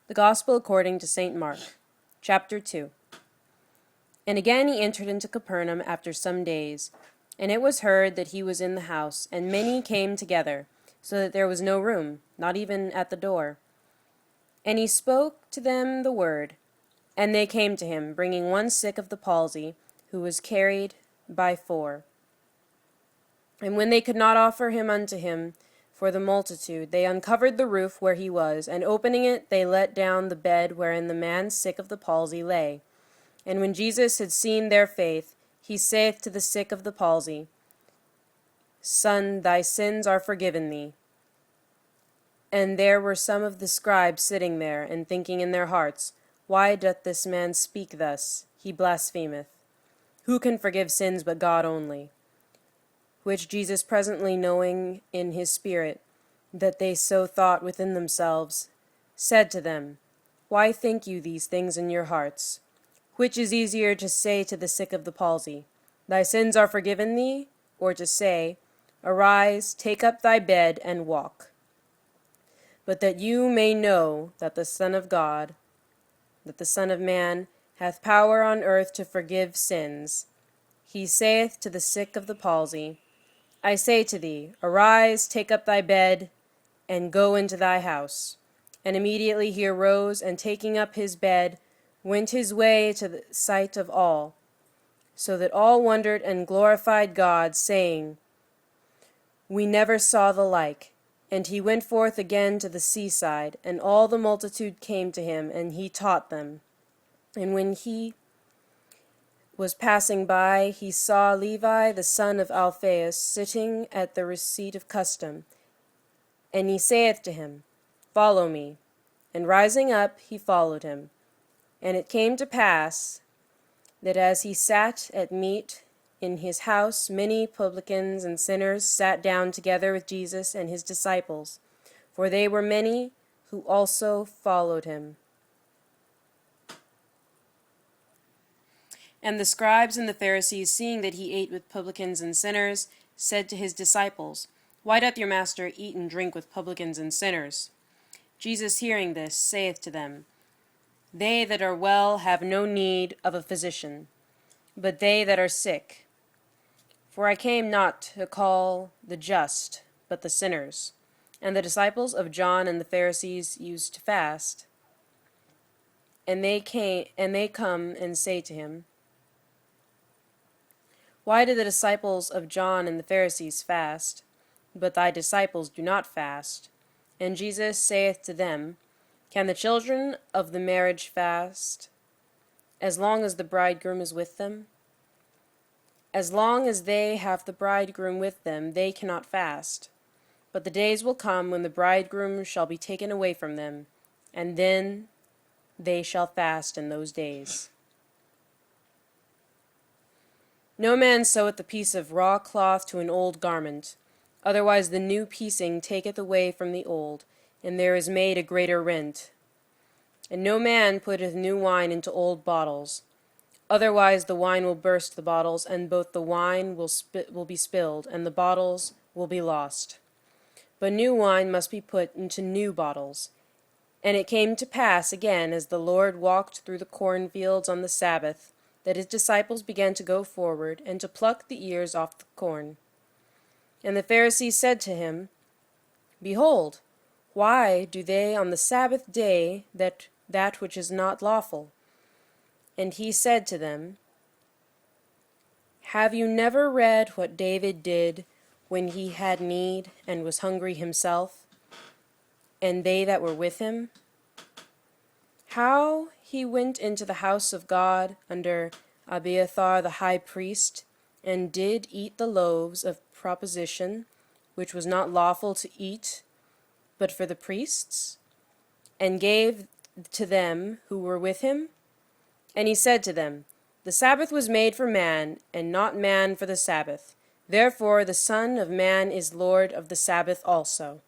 The Gospel according to St. Mark, chapter 2. And again he entered into Capernaum after some days, and it was heard that he was in the house, and many came together, so that there was no room, not even at the door. And he spoke to them the word, and they came to him, bringing one sick of the palsy, who was carried by 4. And when they could not offer him unto him, for the multitude, they uncovered the roof where he was, and opening it, they let down the bed wherein the man sick of the palsy lay. And when Jesus had seen their faith, he saith to the sick of the palsy, Son, thy sins are forgiven thee. And there were some of the scribes sitting there, and thinking in their hearts, Why doth this man speak thus? He blasphemeth. Who can forgive sins but God only? Which Jesus presently knowing in his spirit, that they so thought within themselves, said to them, Why think you these things in your hearts? Which is easier to say to the sick of the palsy, Thy sins are forgiven thee, or to say, Arise, take up thy bed, and walk? But that you may know that the Son of God, that the Son of Man, hath power on earth to forgive sins, he saith to the sick of the palsy, I say to thee, Arise, take up thy bed, and go into thy house. And immediately he arose, and taking up his bed, went his way to the sight of all, so that all wondered and glorified God, saying, We never saw the like. And he went forth again to the seaside, and all the multitude came to him, and he taught them. And when he was passing by, he saw Levi the son of Alphaeus sitting at the receipt of custom. And he saith to him, Follow me. And rising up, he followed him. And it came to pass that as he sat at meat in his house, many publicans and sinners sat down together with Jesus and his disciples, for they were many who also followed him. And the scribes and the Pharisees, seeing that he ate with publicans and sinners, said to his disciples, Why doth your master eat and drink with publicans and sinners? Jesus hearing this saith to them, They that are well have no need of a physician, but they that are sick. For I came not to call the just, but the sinners. And the disciples of John and the Pharisees used to fast. And they come and say to him, Why do the disciples of John and the Pharisees fast, but thy disciples do not fast? And Jesus saith to them, Can the children of the marriage fast, as long as the bridegroom is with them? As long as they have the bridegroom with them, they cannot fast. But the days will come when the bridegroom shall be taken away from them, and then they shall fast in those days. No man seweth a piece of raw cloth to an old garment, otherwise the new piecing taketh away from the old, and there is made a greater rent. And no man putteth new wine into old bottles, otherwise the wine will burst the bottles, and both the wine will be spilled, and the bottles will be lost. But new wine must be put into new bottles. And it came to pass again, as the Lord walked through the cornfields on the Sabbath, that his disciples began to go forward, and to pluck the ears off the corn. And the Pharisees said to him, Behold, why do they on the Sabbath day that which is not lawful? And he said to them, Have you never read what David did when he had need and was hungry himself, and they that were with him? How he went into the house of God under Abiathar the high priest, and did eat the loaves of proposition, which was not lawful to eat, but for the priests, and gave to them who were with him? And he said to them, The Sabbath was made for man, and not man for the Sabbath. Therefore the Son of Man is Lord of the Sabbath also.